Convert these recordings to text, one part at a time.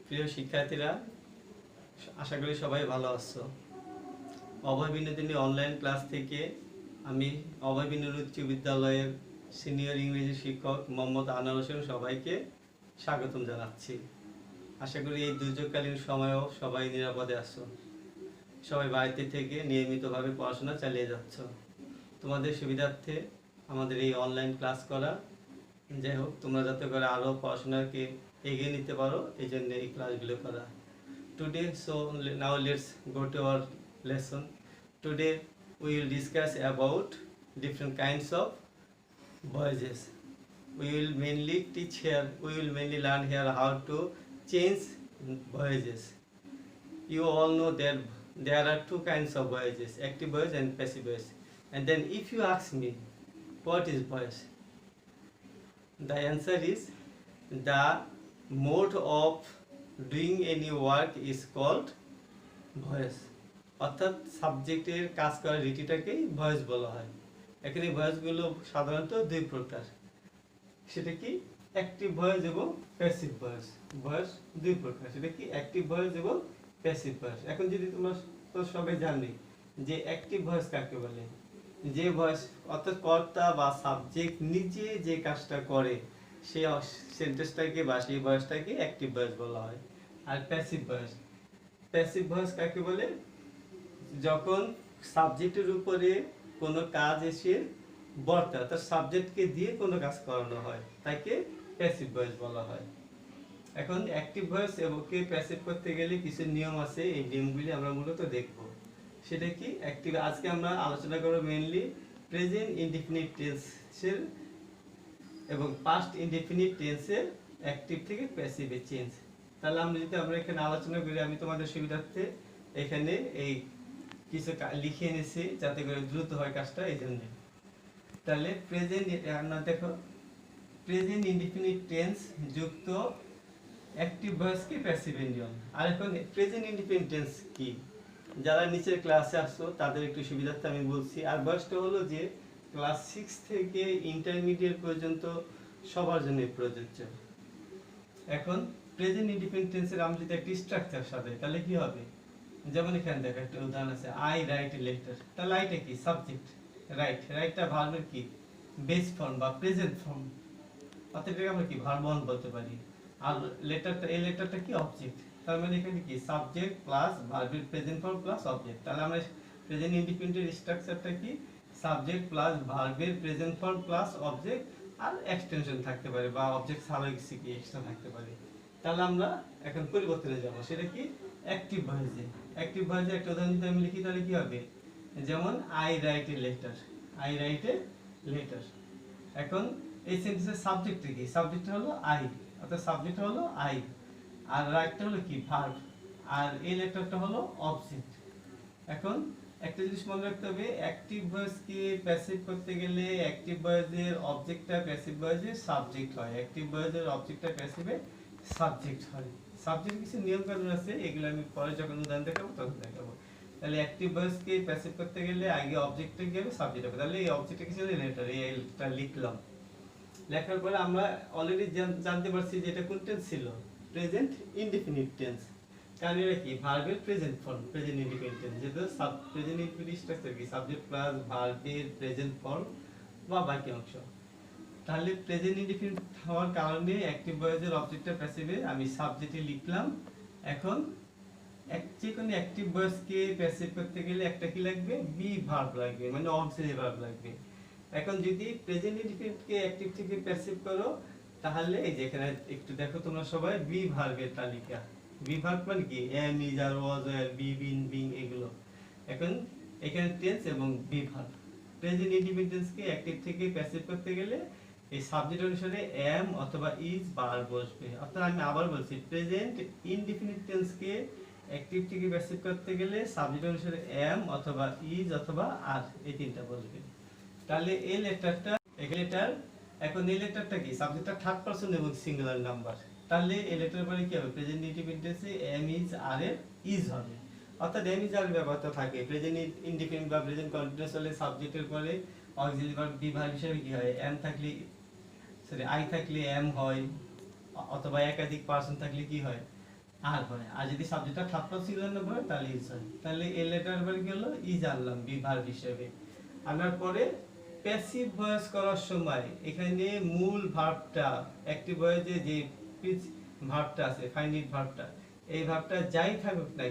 প্রিয় শিক্ষার্থীরা, আশা করি সবাই ভালো আছো। অভয় বিনোদিনী অনলাইন ক্লাস থেকে আমি অভয় বিনোদিনী উচ্চ বিদ্যালয়ের সিনিয়র ইংরেজি শিক্ষক মোহাম্মদ আনোয়ার হোসেন সবাইকে স্বাগতম জানাচ্ছি। আশা করি এই দুর্যোগকালীন সময়েও সবাই নিরাপদে আছো, সবাই বাড়িতে থেকে নিয়মিতভাবে পড়াশোনা চালিয়ে যাচ্ছ। তোমাদের সুবিধার্থে আমাদের এই অনলাইন ক্লাস করা। যাই হোক, তোমরা যাতে করে আরও পড়াশোনাকে এগিয়ে নিতে পারো, এই জন্য এই ক্লাসগুলো করা। Today, so now let's go to our lesson. Today we will discuss about different kinds of voices. We will mainly teach here, we will mainly learn here how to change voices. You all know that there are two kinds of voices, active voice and passive voice. And then if you ask me, what is voice? The answer is the mode of doing any work is called voice. অর্থাৎ সাবজেক্টের কাজ করার রীতিটাকেই voice বলা হয়। এখানে ভয়েসগুলো সাধারণত দুই প্রকার, সেটা কি অ্যাক্টিভ ভয়েস এবং প্যাসিভ ভয়েস। ভয়েস দুই প্রকার, সেটা কি অ্যাক্টিভ ভয়েস এবং প্যাসিভ ভয়েস। এখন যদি তোমরা তো সবাই জানি যে অ্যাক্টিভ ভয়েস কাকে বলে, যে ভয়েস অর্থাৎ কর্তা বা সাবজেক্ট নিজে যে কাজটা করে সেই সেন্টেন্সটাকে বা সেই ভয়েসটাকে অ্যাক্টিভ ভয়েস বলা হয়। আর প্যাসিভ ভয়েস, প্যাসিভ ভয়েস কাকে বলে, যখন সাবজেক্টের উপরে কোনো কাজ এসে বর্তায়, অর্থাৎ সাবজেক্টকে দিয়ে কোনো কাজ করানো হয়, তাকে প্যাসিভ ভয়েস বলা হয়। এখন অ্যাক্টিভ ভয়েস এবং প্যাসিভ করতে গেলে কিছু নিয়ম আছে, এই নিয়মগুলি আমরা মূলত দেখব। সেটা কি অ্যাক্টিভ, আজকে আমরা আলোচনা করব মেইনলি প্রেজেন্ট ইনডিফিনিট টেন্সের এবং পাস্ট ইনডিফিনিট টেন্সের অ্যাক্টিভ থেকে প্যাসিভে চেঞ্জ। তাহলে আমরা এখানে আলোচনা করি, আমি তোমাদের সুবিধার্থে এখানে এই কিছু লিখে এনেছি যাতে করে দ্রুত হয় কাজটা, এই জন্য। তাহলে প্রেজেন্ট দেখো, প্রেজেন্ট ইনডিফিনিট টেন্স যুক্ত অ্যাক্টিভ ভয়েসকে প্যাসিভ নিয়ম। আর এখন প্রেজেন্ট ইনডিফিনিট টেন্স কি, যারা নিচের ক্লাসে আসছো তাদের একটু সুবিধার্থে আমি বলছি। আর ভয়েসটা হলো যে ক্লাস 6 থেকে ইন্টারমিডিয়েট পর্যন্ত সবার জন্য প্রযোজ্য। এখন প্রেজেন্ট ইনডিফিনিট টেন্সের আমি যদি একটা স্ট্রাকচার সাজাই তাহলে কি হবে, যেমন এখানে দেখো একটা উদাহরণ আছে, আই রাইট এ লেটার। তাহলে আইটা কি সাবজেক্ট, রাইটটা ভার্বের কি বেস ফর্ম বা প্রেজেন্ট ফর্ম, অর্থাৎ এটাকে আমরা কি ভার্ব 1 বলতে পারি। আর লেটারটা, এই লেটারটা কি অবজেক্ট, তার মানে এখানে কি সাবজেক্ট প্লাস ভার্বের প্রেজেন্ট ফর্ম প্লাস অবজেক্ট। তাহলে আমরা প্রেজেন্ট ইনডিফিনিটের স্ট্রাকচারটা কি সাবজেক্ট প্লাস ভার্বের প্রেজেন্ট ফর্ম প্লাস অবজেক্ট, আর এক্সটেনশন থাকতে পারে বা অবজেক্ট ছাড়াও কিছু কি এক্সট্রা থাকতে পারে। তাহলে আমরা এখন পরিবর্তনে যাব, সেটা কি অ্যাক্টিভ ভয়েসে। অ্যাক্টিভ ভয়েসে একটা উদাহরণ যদি আমি লিখি তাহলে কি হবে, যেমন I write a letter, I write a letter. এখন এই সেন্টেন্সের সাবজেক্টটা কি, সাবজেক্টটা হলো আই, অর্থাৎ সাবজেক্ট হলো আই, আর রাইটটা হলো কি ভার্ব, আর এই লেটারটা হলো অবজেক্ট। এখন একটা জিনিস মনে রাখতে হবে, অ্যাক্টিভ ভয়েসকে প্যাসিভ করতে গেলে অ্যাক্টিভ ভয়েসের অবজেক্টটা প্যাসিভ ভয়েসের সাবজেক্ট হয়, অ্যাক্টিভ ভয়েসের অবজেক্টটা প্যাসিভে সাবজেক্ট হয়। সাবজেক্ট কিছু নিয়ম কানুন আছে, এগুলো আমি পরে যখন উদাহরণ দেখাবো তখন দেখাবো। তাহলে অ্যাক্টিভ ভয়েসকে প্যাসিভ করতে গেলে আগে অবজেক্টটা কি হবে, সাবজেক্ট হবে। তাহলে এই অবজেক্টটা কিছু লেটার, এইটা লিখলাম। লেখার পরে আমরা অলরেডি জানতে পারছি যে এটা কোন টেন্স ছিল, প্রেজেন্ট ইনডিফিনিট টেন্স। কারণ এটা কি ভার্বের present form, present indefinite tense, যেটা প্রেজেন্ট ইনডিফিনিট স্ট্রাকচার কি সাবজেক্ট প্লাস ভার্বের প্রেজেন্ট ফর্ম বা বাকি অংশ। তাহলে প্রেজেন্ট ইনডিফিনিট হওয়ার কারণে অ্যাক্টিভ ভয়েসের অবজেক্টটা প্যাসিভে আমি সাবজেক্টে লিখলাম। এখন যে কোনো অ্যাক্টিভ ভয়েসকে প্যাসিভ করতে গেলে একটা কি লাগবে, বি ভার্ব লাগবে, মানে অক্সিলারি ভার্ব লাগবে। এখন যদি প্রেজেন্ট ইনডিফিনিটকে অ্যাক্টিভ থেকে প্যাসিভ করো তাহলে এই যে এখানে একটু দেখো তোমরা সবাই, বি ভার্বের তালিকা। বি ভার্ব মানে কি am, is, are, was, were, be, been, being এগুলো। এখন এখানে টেন্স এবং বি ভার্ব। প্রেজেন্ট ইনডিফিনিট টেন্সকে অ্যাক্টিভ থেকে প্যাসিভ করতে গেলে এই সাবজেক্ট অনুসারে এম অথবা ইজ বা আর বসবে। অর্থাৎ আমি আবার বলছি, প্রেজেন্ট ইনডিফিনিট টেন্সকে অ্যাক্টিভ থেকে প্যাসিভ করতে গেলে সাবজেক্ট অনুসারে এম অথবা ইজ অথবা আর, এই তিনটা বসবে। তাহলে এই লেটারটা লেটার, এখন এই লেটারটা কি সাবজেক্টটা থার্ড পারসন এবং সিঙ্গুলার নাম্বার। তাহলে এই লেটার পরে কি হবে, প্রেজেন্ট ইনডিফিনিট টেন্সে এম ইজ আর এর ইজ হবে। অর্থাৎ এম ইজ আর ব্যবহারটা থাকে প্রেজেন্ট ইনডিফিনিট বা প্রেজেন্ট কন্টিনিউয়াস হলে সাবজেক্টের পরে অক্সিলারি ভার্ব বি ভার্ব হিসেবে কি হয়, এম থাকলে সরি আই থাকলে এম হয়, অথবা একাধিক পারসন থাকলে কি হয় আর হয়, আর যদি সাবজেক্টটা থার্ড পারসন সিঙ্গুলার হয় তাহলে ইজ হয়। তাহলে এ লেটার ভার্ব গেল ইজ আনলাম বি ভার্ব হিসেবে। আনার পরে প্যাসিভ ভয়েস করার সময় এখানে মূল ভার্বটা অ্যাক্টিভ ভয়েসে যে ভার্বটা আছে ফাইনাইট ভার্বটা, এই ভার্বটা যাই থাকুক না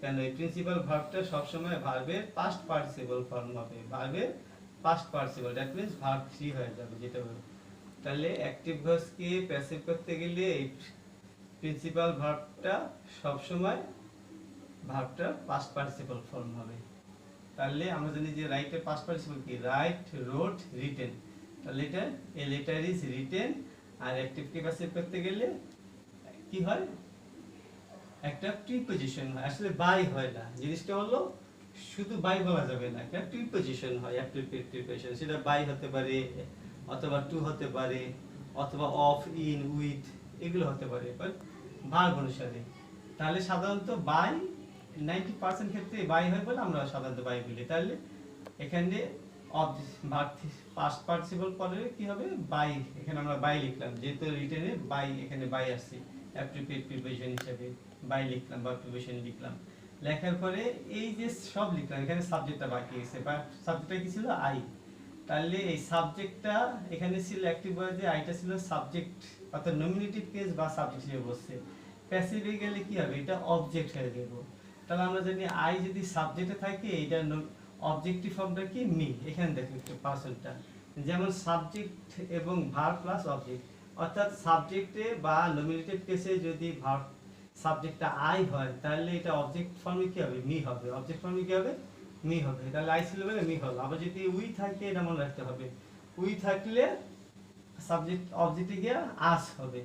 কেন এই প্রিন্সিপাল ভার্বটা সবসময় ভার্বের পাস্ট পার্টিসিপল ফর্ম হবে, ভার্বের past participle, that means verb 3 হয়ে যাবে যেটা বলবো। তাহলে অ্যাক্টিভ ভয়েসকে প্যাসিভ করতে গেলে এই প্রিন্সিপাল ভার্বটা সবসময় ভার্বটা পাস্ট পার্টিসিপল ফর্ম হবে। তাহলে আমরা জানি যে রাইটের পাস্ট পার্টিসিপল কি, রাইট, রোট, রিটেন। তাহলে এটা এ লেটার ইজ রিটেন। আর অ্যাক্টিভ কে প্যাসিভ করতে গেলে কি হয়, একটা প্রিপজিশন হয়, আসলে বাই হয় না, জিনিসটা হলো শুধু বাই বলা যাবে না, একটা প্রিপজিশন হয়, অ্যাপ্রোপ্রিয়েট প্রিপজিশন। সেটা বাই হতে পারে অথবা টু হতে পারে অথবা অফ, ইন, উইথ, এগুলো হতে পারে বাট ভার্ব অনুসারে। তাহলে সাধারণত বাই 90% ক্ষেত্রে বাই হয় বলে আমরা সাধারণত বাই বলি। তাহলে এখানে পাস্ট পার্টিসিপল পরে কি হবে, বাই, এখানে আমরা বাই লিখলাম যেহেতু রিটেনে বাই, এখানে বাই আসছে অ্যাপ্রোপ্রিয়েট প্রিপজিশন হিসেবে বাই লিখলাম বা প্রিপজিশন লিখলাম। লেখার পরে এই যে সব লিখলাম, এখানে সাবজেক্টটা বাকি আছে, বা সাবজেক্টটা কি ছিল, আই। তাহলে এই সাবজেক্টটা এখানে ছিল অ্যাক্টিভ ভয়েসে, আইটা ছিল সাবজেক্ট অর্থাৎ নমিনেটিভ কেস বা সাবজেক্ট হিসেবে বসছে। প্যাসিভে গেলে কি হবে, এটা অবজেক্ট হয়ে যাব। তাহলে আমরা জানি আই যদি সাবজেক্টে থাকে এটা অবজেক্টিভ ফর্মটা কি, মি। এখানে দেখো একটু পার্সনটা, যেমন সাবজেক্ট এবং ভার্ব প্লাস অবজেক্ট, অর্থাৎ সাবজেক্টে বা নমিনেটিভ কেসে যদি ভার্ব সাবজেক্টটা আই হয় তাহলে এটা অবজেক্ট ফর্মে কি হবে, মি হবে। অবজেক্ট ফর্মে কি হবে, মি হবে। তাহলে আই ছিল বলে মি হলো। আবার যদি উই থাকে এটা মনে রাখতে হবে, উই থাকলে সাবজেক্ট অবজেক্টে গিয়ে আস হবে।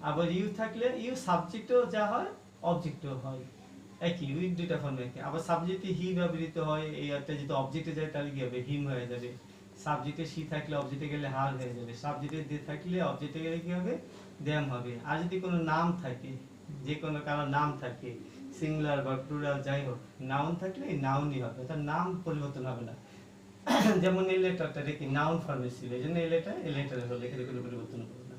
আবার ইউ থাকলে ইউ সাবজেক্টও যা হয় অবজেক্টও হয়, একই, উইথ দুইটা ফর্মে একই। আবার সাবজেক্টে হি ব্যবহৃত হয়, এই একটা যদি অবজেক্টে যায় তাহলে কি হবে, হিম হয়ে যাবে। সাবজেক্টে সি থাকলে অবজেক্টে গেলে হার হয়ে যাবে। সাবজেক্টে দে থাকলে অবজেক্টে গেলে কি হবে, দেম হবে। আর যদি কোনো নাম থাকে, যে কোনো কারো নাম থাকে, সিঙ্গুলার বা প্লুরাল যাই হোক, নাউন থাকলে নাউনই হবে, তার নাম পরিবর্তন হবে না। যেমন এই লেটারটা দেখি নাউন ফর্মে ছিল, এই জন্য এই লেটারে হলো, এখানে কোনো পরিবর্তন হবে না।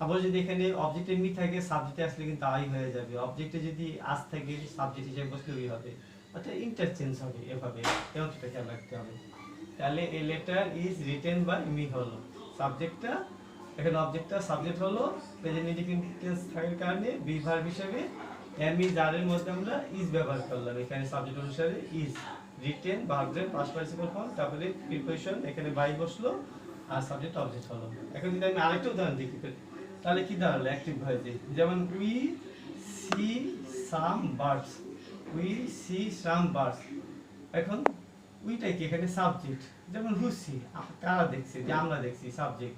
আবার যদি এখানে অবজেক্টে মি থাকে সাবজেক্টে আসলে কিন্তু আই হয়ে যাবে, অবজেক্টে যদি আস থাকে সাবজেক্ট হিসেবে বসলে ওই হবে, অর্থাৎ ইন্টারচেঞ্জ হবে এভাবে, এই অংশটা খেয়াল রাখতে হবে। তাহলে এই letter is written by me হলো সাবজেক্টটা, এখানে অবজেক্টটা সাবজেক্ট হলো, প্রেজেন্ট ইনডিফিনিট টেন্স থাকার কারণে বি ভার্ব হিসেবে এম ইজ আর এর মধ্যে আমরা ইজ ব্যবহার করলাম, এখানে সাবজেক্ট অনুসারে ইজ রিটেন ভার্বের পাস্ট পার্টিসিপল ফর্ম, তারপরে প্রিপজিশন এখানে বাই বসলো আর সাবজেক্ট অবজেক্ট হলো। এখন যদি আমি আরেকটা উদাহরণ দেখি তাহলে কি দাঁড়ালো অ্যাক্টিভ ভয়েসে, যেমন we see some birds, we see some birds. এখন উইটা কি এখানে সাবজেক্ট, যেমন হু সি কারা দেখছে, যে আমরা দেখছি সাবজেক্ট।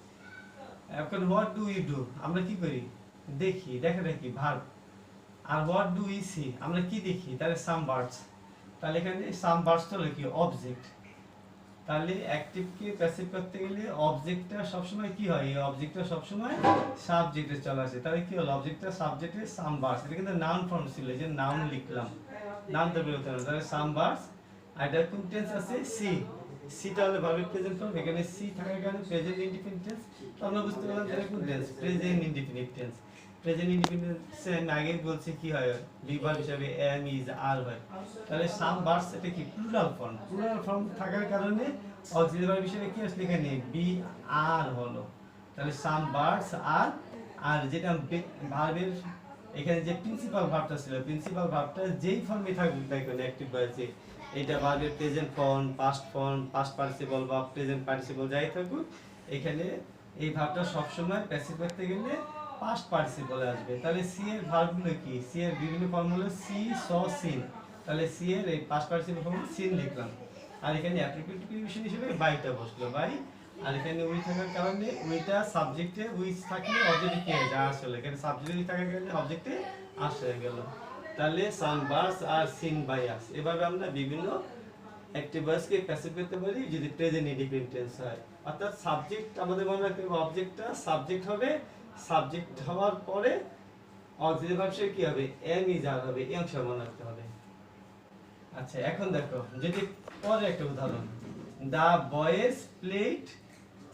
এখন হোয়াট ডু উই ডু, আমরা কি করি, দেখি, দেখাটা কি ভার্ব। আর হোয়াট ডু উই সি, আমরা কি দেখি, তাহলে সাম বার্ডস। তাহলে এখানে সাম বার্ডস হলো কি অবজেক্ট। তাহলে অ্যাক্টিভ কে প্যাসিভ করতে গেলে অবজেক্টটা সবসময় কি হয়, এই অবজেক্টটা সবসময় সাবজেক্টে চলে আসে। তাহলে কি হলো, অবজেক্টটা সাবজেক্টে সাম বার্ডস, এটা কিন্তু নাউন ফর্ম ছিল, যে নাউন লিখলাম, নাউন তো বেরোতে হবে। তাহলে সাম বার্ডস, আর এটা কোন টেন্স আছে, সি, সিটা হলো ভার্বের প্রেজেন্ট ফর্ম, এখানে সি থাকার কারণে প্রেজেন্ট ইনডিফিনিট টেন্স। তো আমরা বুঝতে পারলাম এটা কোন tense, present indefinite tense. Present indefinite আমি আগেই বলছি কি হয়, বি ভার্ব হিসেবে এম ইজ আর হয়। তাহলে সাম বার্ডস এটা কি প্লুরাল ফর্ম, প্লুরাল ফর্ম থাকার কারণে অক্সিলারি ভার্ব হিসেবে কি আসলে এখানে বি আর হলো। তাহলে সাম বার্ডস আর, আর যেটা ভার্বের এখানে যে প্রিন্সিপাল ভার্বটা ছিল, প্রিন্সিপাল ভার্বটা যেই ফর্মে থাকুক না কেন অ্যাক্টিভ ভয়েসে, এটা ভার্বের প্রেজেন্ট ফর্ম, পাস্ট পার্টিসিপল বা প্রেজেন্ট পার্টিসিপল যাই থাকুক, এখানে এই ভার্বটা সবসময় প্যাসিভ করতে গেলে পাস্ট পার্টিসিপলে আসবে। তাহলে সি এর ভার্বগুলো কি, সি এর বিভিন্ন ফর্ম হলো সি, স, সিন। তাহলে সি এর এই পাস্ট পার্টিসিপল ফর্ম সিন লিখলাম, আর এখানে অ্যাপ্রোপ্রিয়েট প্রিপজিশন হিসেবে বাইটা বসলো, বাই। আর এখানে উই থাকার কারণে উইটা সাবজেক্টে, উই থাকলে অবজেক্টে কি হয়ে যায়, আসলে এখানে সাবজেক্টে থাকার কারণে অবজেক্টে আস হয়ে গেল। তাহলে some birds are seen by us, এভাবে আমরা বিভিন্ন অ্যাক্টিভ ভয়েসকে প্যাসিভ করতে পারি যদি প্রেজেন্ট ইনডিফিনিট টেন্স হয়। অর্থাৎ সাবজেক্ট আমাদের মনে রাখতে হবে, অবজেক্টটা সাবজেক্ট হবে, সাবজেক্ট হওয়ার পরে অক্সিলারি ভার্ব হিসেবে কি হবে, এম ইজ আর হবে, এই অংশ মনে রাখতে হবে। আচ্ছা এখন দেখো যদি পরে একটা উদাহরণ, দা বয়েজ প্লেড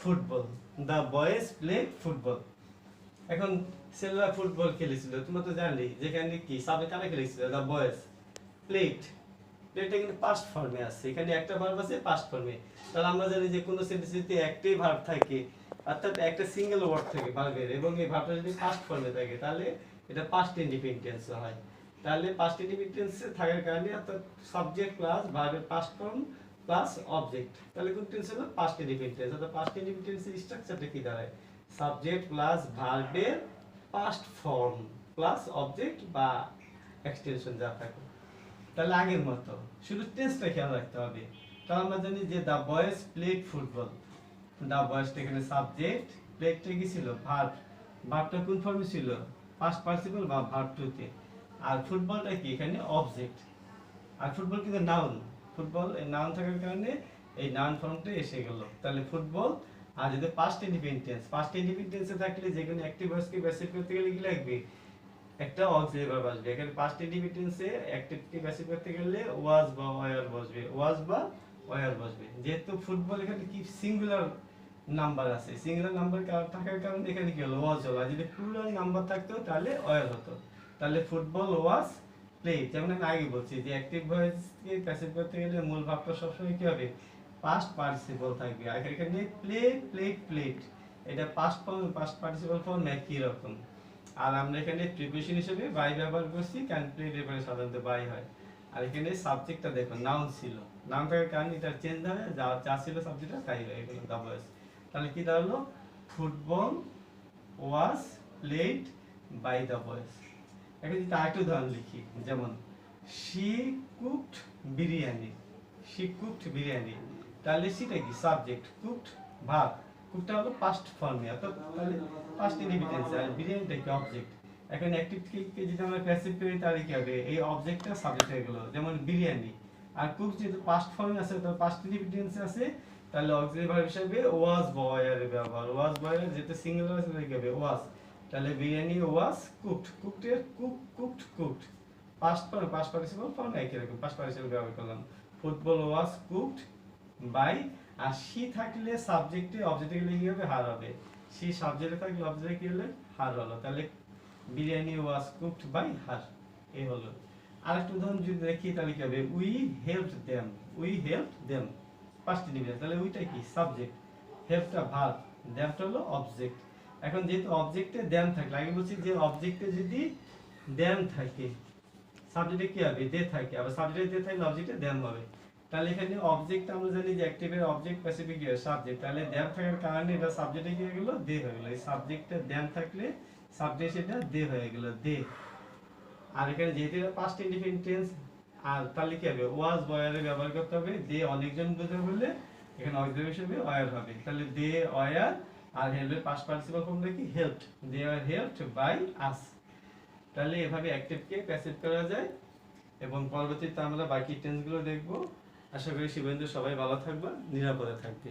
ফুটবল, দা বয়েজ প্লেড ফুটবল। এখন ছেলেরা ফুটবল খেলেছিল, তোমরা তো জানলে, যেখানে কি সাবে কারা খেলেছিল, দা বয়েজ প্লেট। প্লেটটা কিন্তু পাস্ট ফর্মে আছে, এখানে একটা ভার্ব আছে পাস্ট ফর্মে। তাহলে আমরা জানি যে কোনো সেন্টেন্সে একটাই ভার্ব থাকে, অর্থাৎ একটা সিঙ্গেল ওয়ার্ড থাকে ভার্বের, এবং এই ভার্বটা যদি পাস্ট ফর্মে থাকে তাহলে এটা পাস্ট ইন্ডিপেন্ডেন্স হয়। তাহলে পাস্ট ইন্ডিপেন্ডেন্স থাকার কারণে অর্থাৎ সাবজেক্ট প্লাস ভার্বের পাস্ট ফর্ম প্লাস অবজেক্ট, তাহলে কোন টেন্স হলো পাস্ট ইন্ডিপেন্ডেন্স। অর্থাৎ পাস্ট ইন্ডিপেন্ডেন্সের স্ট্রাকচারটা কি দাঁড়ায়, সাবজেক্ট প্লাস ভার্বের পাস্ট ফর্ম প্লাস অবজেক্ট বা এক্সটেনশন যা থাকে। তাহলে আগের মতো শুধু টেন্সটা খেয়াল রাখতে হবে। তাহলে আমরা জানি যে দা বয়েজ প্লেড ফুটবল, দা বয়েজটা এখানে সাবজেক্ট, প্লেডটা কি ছিল ভার্ব, ভার্বটা কোন ফর্মে ছিল, পাস্ট পার্টিসিপল বা ভার্ব টু তে, আর ফুটবলটা কি এখানে অবজেক্ট, আর ফুটবল কিন্তু নাউন, ফুটবল এই নাউন থাকার কারণে এই নাউন ফর্মটা এসে গেল। তাহলে ফুটবল, আর যদি পাস্ট ইন্ডিপেন্ডেন্স, পাস্ট ইন্ডিপেন্ডেন্সে থাকলে যে কোনো অ্যাক্টিভ ভয়েসকে প্যাসিভ করতে গেলে কি লাগবে, একটা অক্সিলারি ভার্ব আসবে। এখানে পাস্ট ইন্ডিপেন্ডেন্সে অ্যাক্টিভকে প্যাসিভ করতে গেলে ওয়াজ বা ওয়্যার বসবে, ওয়াজ বা ওয়্যার বসবে। যেহেতু ফুটবল এখানে কি সিঙ্গুলার নাম্বার আছে, সিঙ্গুলার নাম্বার থাকার কারণে এখানে কি হলো ওয়াজ হলো, আর যদি প্লুরাল নাম্বার থাকতো তাহলে ওয়্যার হতো। তাহলে ফুটবল ওয়াজ প্লেড, যেমন আমি আগে বলছি যে অ্যাক্টিভ ভয়েসকে প্যাসিভ করতে গেলে মূল ভাবটা সবসময় কি হবে, পাস্ট পার্টিসিপল থাকবে। আর এখানে প্লে প্লেড প্লেড, এটা past form past participle form একই রকম। আর আমরা এখানে প্রিপোজিশন হিসেবে বাই ব্যবহার করছি, কারণ প্লেড এর পরে সাধারণত বাই হয়। আর এখানে সাবজেক্টটা দেখো নাউন ছিল, নাউন থাকার কারণে এটা চেঞ্জ হয়, যা যা ছিল সাবজেক্টটা তাই হয়, এগুলো দা বয়েজ। তাহলে কি দাঁড়ালো, football was played by the boys. এখন যদি আরেকটু উদাহরণ লিখি, যেমন she cooked biryani, she cooked biryani, তাহলে সেটা কি সাবজেক্ট, কুকড ভার্ব, কুকটা হলো পাস্ট ফর্মে, অর্থাৎ তাহলে পাস্ট ইন্ডিপেন্ডেন্স, আর বিরিয়ানিটা কি অবজেক্ট। এখন অ্যাক্টিভকে যদি আমরা প্যাসিভ করি তাহলে কি হবে, এই অবজেক্টটা সাবজেক্ট হয়ে গেল, যেমন বিরিয়ানি। আর কুক যেহেতু পাস্ট ফর্মে আছে, তো পাস্ট ইন্ডিপেন্ডেন্স আছে, তাহলে অক্সিলারি ভার্ব হিসেবে ওয়াজ বয়ার ব্যবহার, ওয়াজ বয়ার যেহেতু সিঙ্গুলার আছে তাহলে কি হবে ওয়াজ। তাহলে বিরিয়ানি ওয়াজ কুকড, কুকডের cooked cooked past form past participle form একই রকম, পাস্ট পার্টিসিপল ব্যবহার করলাম। ফুটবল ওয়াজ কুকড বাই, আর শি থাকলে সাবজেক্টে অবজেক্টে গেলে কি হবে, হার হবে। শি সাবজেক্টে থাকলে অবজেক্টে কি হলো, হার হলো। তাহলে biryani was cooked by her, এই হলো। আরেকটা উদাহরণ যদি দেখি তাহলে কি হবে, we helped them, we helped them past independence, তাহলে উইটা কি সাবজেক্ট, হেল্পটা ভার্ব, দ্যামটা হলো অবজেক্ট। এখন যেহেতু অবজেক্টে দ্যাম থাকলে, আগে বলছি যে অবজেক্টে যদি দ্যাম থাকে সাবজেক্টে কি হবে, দে থাকে, আবার সাবজেক্টে দে থাকলে অবজেক্টে দ্যাম হবে। তাহলে এখানে অবজেক্ট আমরা জানি যে অ্যাক্টিভের অবজেক্ট প্যাসিভ কি হয় সাবজেক্ট, তাহলে দ্যাম থাকার কারণে এটা সাবজেক্টে কি হয়ে গেল, দে হয়ে গেল। এই সাবজেক্টে দ্যাম থাকলে সাবজেক্ট সেটা দে হয়ে গেল, দে। আর এখানে যেহেতু এটা পাস্ট ইন্ডিপেন্ডেন্স, আর তাহলে কি হবে, ওয়াজ বয়ারে ব্যবহার করতে হবে, দে অনেকজন বোঝাবে বলে এখানে অক্সিলারি হিসেবে ওয়্যার হবে। তাহলে দে ওয়্যার, আর হেল্পের পাস্ট পার্টিসিপল ফর্মটা কি helped, they are helped by us. তাহলে এভাবে অ্যাক্টিভকে প্যাসিভ করা যায়। এবং পরবর্তীতে আমরা বাকি টেন্সগুলো দেখব। আশা করি শিবেন্দ্র সবাই ভালো থাকবে, নিরাপদে থাকবে।